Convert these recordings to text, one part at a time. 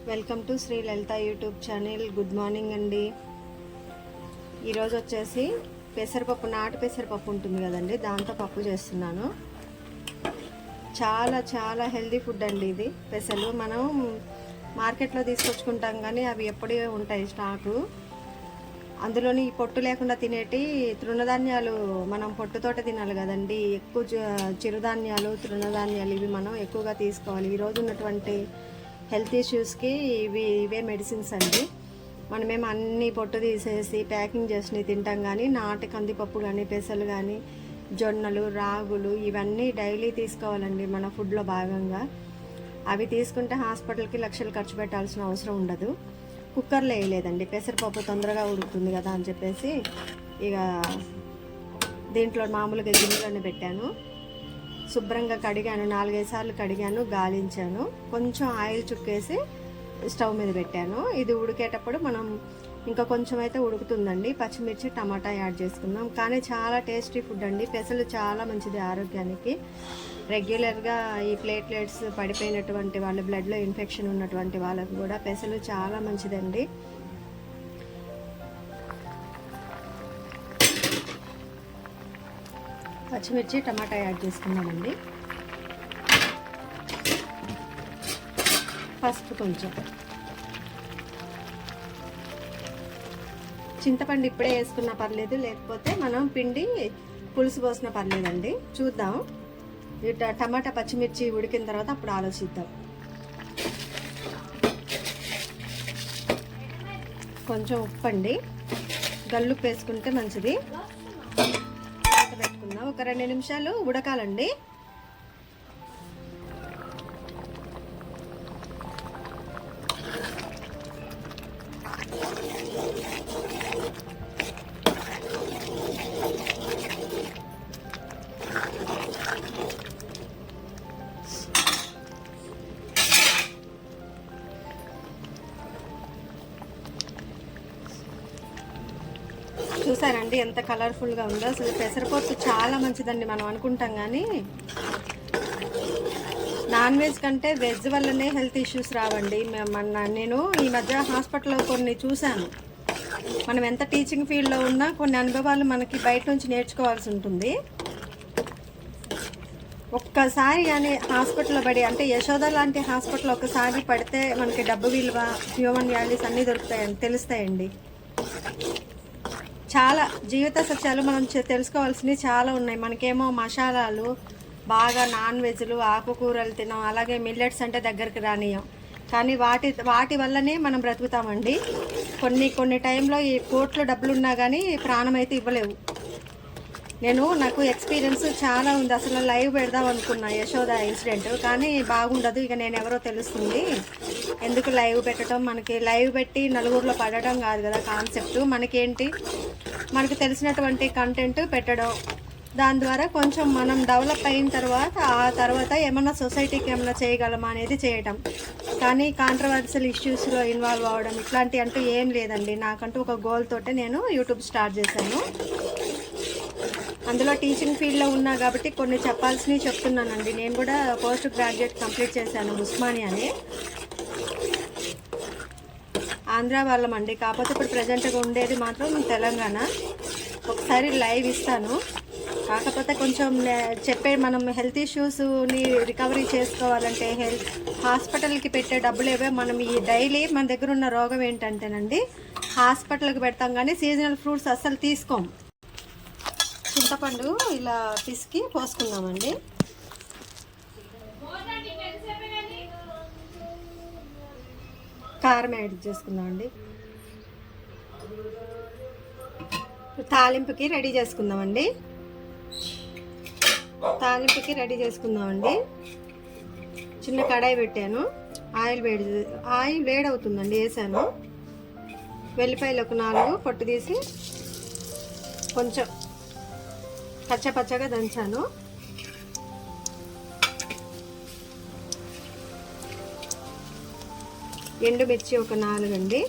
Welcome to Shri Lalitha YouTube channel. Good morning అండి. ఈరోజు వచ్చేసి పెసరపప్పు, నాటు పెసరపప్పు ఉంటుంది కదండి, దాంతో పప్పు చేస్తున్నాను. చాలా చాలా హెల్దీ ఫుడ్ అండి ఇది. పెసలు మనం మార్కెట్లో తీసుకొచ్చుకుంటాం కానీ అవి ఎప్పుడే ఉంటాయి స్టాకు. అందులోని పొట్టు లేకుండా తినేటి తృణధాన్యాలు మనం పొట్టుతోట తినాలి కదండి. ఎక్కువ చిరుధాన్యాలు, తృణధాన్యాలు ఇవి మనం ఎక్కువగా తీసుకోవాలి. ఈరోజు ఉన్నటువంటి హెల్త్ ఇష్యూస్కి ఇవే మెడిసిన్స్ అండి. మనమేమో అన్నీ పొట్టు తీసేసి ప్యాకింగ్ చేసి తింటాం కానీ నాటు కందిపప్పు కానీ, పెసలు కానీ, జొన్నలు, రాగులు ఇవన్నీ డైలీ తీసుకోవాలండి మన ఫుడ్లో భాగంగా. అవి తీసుకుంటే హాస్పిటల్కి లక్షలు ఖర్చు పెట్టాల్సిన అవసరం ఉండదు. కుక్కర్లో వేయలేదండి, పెసరపప్పు తొందరగా ఉడుకుతుంది కదా అని చెప్పేసి ఇక దీంట్లో మామూలుగా గిన్నెలోనే పెట్టాను. శుభ్రంగా కడిగాను, 4-5 సార్లు కడిగాను, గాలించాను. కొంచెం ఆయిల్ చుక్కేసి స్టవ్ మీద పెట్టాను. ఇది ఉడికేటప్పుడు మనం ఇంకా కొంచెం అయితే ఉడుకుతుందండి. పచ్చిమిర్చి, టమాటా యాడ్ చేసుకుందాం. కానీ చాలా టేస్టీ ఫుడ్ అండి. పెసలు చాలా మంచిది ఆరోగ్యానికి. రెగ్యులర్గా ఈ ప్లేట్లెట్స్ పడిపోయినటువంటి వాళ్ళు, బ్లడ్లో ఇన్ఫెక్షన్ ఉన్నటువంటి వాళ్ళకు కూడా పెసలు చాలా మంచిదండి. పచ్చిమిర్చి, టమాటా యాడ్ చేసుకున్నామండి. పసుపు కొంచెం, చింతపండు ఇప్పుడే వేసుకున్నా పర్లేదు, లేకపోతే మనం పిండి పులుసు పోసినా పర్లేదండి. చూద్దాం, టమాటా పచ్చిమిర్చి ఉడికిన తర్వాత అప్పుడు ఆలోచిద్దాం. కొంచెం ఉప్పు అండి, గల్లుప్పు వేసుకుంటే మంచిది. పెట్టుకుందాం, ఒక 2 నిమిషాలు ఉడకాలండి. చూసారండి ఎంత కలర్ఫుల్గా ఉందో. అసలు పెసరపప్పు చాలా మంచిదండి. మనం అనుకుంటాం కానీ నాన్ వెజ్ కంటే వెజ్ వల్లనే హెల్త్ ఇష్యూస్ రావండి. నేను ఈ మధ్య హాస్పిటల్లో కొన్ని చూశాను. మనం ఎంత టీచింగ్ ఫీల్డ్లో ఉన్నా కొన్ని అనుభవాలు మనకి బయట నుంచి నేర్చుకోవాల్సి ఉంటుంది. ఒక్కసారి కానీ హాస్పిటల్లో పడి, అంటే యశోద లాంటి హాస్పిటల్ ఒక్కసారి పడితే మనకి డబ్బు విలువ, హ్యూమన్ వాల్యూస్ అన్నీ దొరుకుతాయండి, తెలుస్తాయండి. చాలా జీవిత సత్యాలు మనం తెలుసుకోవాల్సినవి చాలా ఉన్నాయి. మనకేమో మసాలాలు బాగా, నాన్ వెజ్లు, ఆకుకూరలు తినాం, అలాగే మిల్లెట్స్ అంటే దగ్గరికి రానియం. కానీ వాటి వల్లనే మనం బ్రతుకుతామండి. కొన్ని టైంలో ఈ కోట్లు డబ్బులు ఉన్నా కానీ ప్రాణం అయితే ఇవ్వలేవు. నాకు ఎక్స్పీరియన్స్ చాలా ఉంది. అసలు లైవ్ పెడదాం అనుకున్నా యశోద ఇన్సిడెంట్, కానీ బాగుండదు. ఇక నేను ఎవరో తెలుస్తుంది, ఎందుకు లైవ్ పెట్టడం, మనకి లైవ్ పెట్టి నలుగురిలో పడడం కాదు కదా కాన్సెప్ట్. మనకి తెలిసినటువంటి కంటెంట్ పెట్టడం, దాని ద్వారా కొంచెం మనం డెవలప్ అయిన తర్వాత ఏమన్నా సొసైటీకి ఏమన్నా చేయగలమా అనేది చేయటం. కానీ కాంట్రవర్షియల్ ఇష్యూస్లో ఇన్వాల్వ్ అవ్వడం ఇట్లాంటి అంటూ ఏం లేదండి. నాకంటూ ఒక గోల్ తోటే నేను యూట్యూబ్ స్టార్ట్ చేశాను. అందులో టీచింగ్ ఫీల్డ్లో ఉన్నా కాబట్టి కొన్ని చెప్పాల్సినవి చెప్తున్నానండి. నేను కూడా పోస్ట్ గ్రాడ్యుయేట్ కంప్లీట్ చేశాను ఉస్మానియాని. ఆంధ్ర వాళ్ళమండి, కాకపోతే ఇప్పుడు ప్రజెంట్గా ఉండేది మాత్రం తెలంగాణ. ఒకసారి లైవ్ ఇస్తాను, కాకపోతే కొంచెం మనం హెల్త్ ఇష్యూస్ని రికవరీ చేసుకోవాలంటే హాస్పిటల్కి పెట్టే డబ్బులు ఏవో మనం ఈ డైలీ మన దగ్గర ఉన్న రోగం ఏంటంటేనండి, హాస్పిటల్కి పెడతాం కానీ సీజనల్ ఫ్రూట్స్ అస్సలు తీసుకోం. చింతపండు ఇలా పిసికి పోసుకుందామండి. కారం యాడ్ చేసుకుందామండి. తాలింపుకి రెడీ చేసుకుందామండి. చిన్న కడాయి పెట్టాను, ఆయిల్ వేడవుతుందండి. వేసాను వెల్లిపాయలు ఒక 4 పొట్టు తీసి కొంచెం పచ్చగా దంచాను. ఎండుమిర్చి ఒక 4 అండి.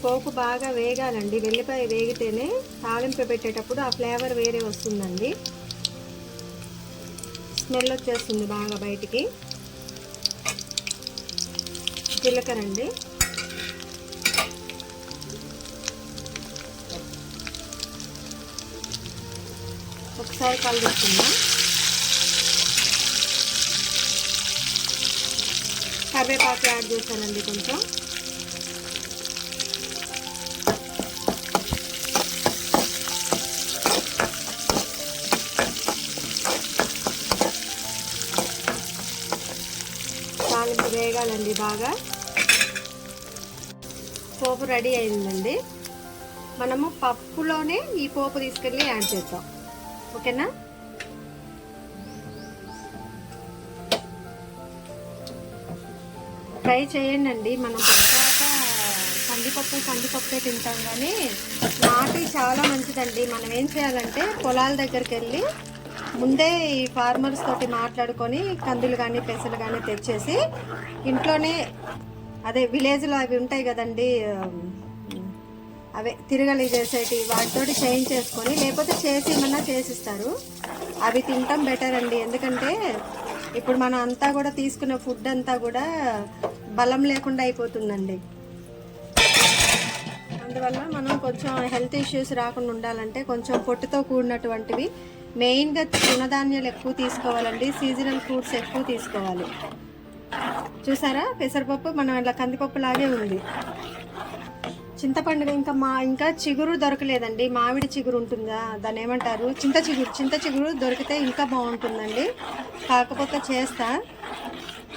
పోపు పోపు బాగా వేగాలండి. వెల్లిపాయ వేగితేనే తాలింపు పెట్టేటప్పుడు ఆ ఫ్లేవర్ వేరే వస్తుందండి, స్మెల్ వచ్చేస్తుంది బాగా బయటికి. జీలకర్ర అండి, ఒకసారి కలుపుకుందాం. కరివేపాకు యాడ్ చేశానండి కొంచెం. తాలింపు వేగాలండి బాగా. పోపు రెడీ అయిందండి. మనము పప్పులోనే ఈ పోపు తీసుకెళ్ళి యాడ్ చేద్దాం, ఓకేనా? ట్రై చేయండి. మనం పెద్దాక కందిపప్పే తింటాం, కానీ నాటి చాలా మంచిదండి. మనం ఏం చేయాలంటే పొలాల దగ్గరికి వెళ్ళి ముందే ఈ ఫార్మర్స్ తోటి మాట్లాడుకొని కందులు కానీ పెసలు కానీ తెచ్చేసి ఇంట్లోనే, అదే విలేజ్లో అవి ఉంటాయి కదండి, అవే తిరగలి చేసేటి, వాటితోటి చేయించేసుకొని, లేకపోతే చేసి ఏమన్నా చేసిస్తారు, అవి తింటాం బెటర్ అండి. ఎందుకంటే ఇప్పుడు మనం అంతా కూడా తీసుకునే ఫుడ్ అంతా కూడా బలం లేకుండా అయిపోతుందండి. అందువల్ల మనం కొంచెం హెల్త్ ఇష్యూస్ రాకుండా ఉండాలంటే కొంచెం పొట్టుతో కూడినటువంటివి, మెయిన్గా తృణధాన్యాలు ఎక్కువ తీసుకోవాలండి. సీజనల్ ఫ్రూట్స్ ఎక్కువ తీసుకోవాలి. చూసారా, పెసరపప్పు మనం ఇలా కందిపప్పు లాగే ఉంది. చింతపండు ఇంకా చిగురు దొరకలేదండి. మామిడి చిగురు ఉంటుందా, దాన్ని ఏమంటారు, చింత చిగురు దొరికితే ఇంకా బాగుంటుందండి. కాకపోతే చేస్తా,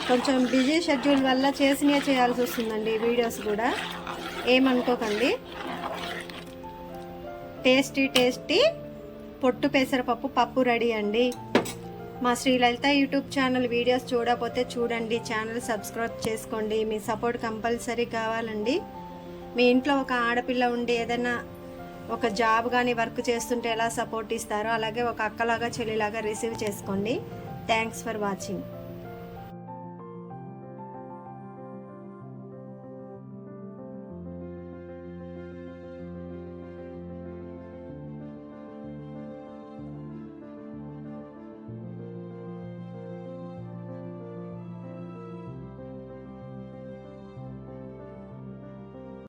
కొంచెం బిజీ షెడ్యూల్ వల్ల చేయాల్సి వస్తుందండి వీడియోస్ కూడా, ఏమనుకోకండి. టేస్టీ పొట్టు పెసరపప్పు పప్పు రెడీ అండి. మా శ్రీలలిత యూట్యూబ్ ఛానల్ వీడియోస్ చూడకపోతే చూడండి, ఛానల్ సబ్స్క్రైబ్ చేసుకోండి. మీ సపోర్ట్ కంపల్సరీ కావాలండి. మీ ఇంట్లో ఒక ఆడపిల్ల ఉండి ఏదైనా ఒక జాబ్ కానీ వర్క్ చేస్తుంటే ఎలా సపోర్ట్ ఇస్తారో అలాగే ఒక అక్కలాగా చెల్లిలాగా రిసీవ్ చేసుకోండి. Thanks for watching.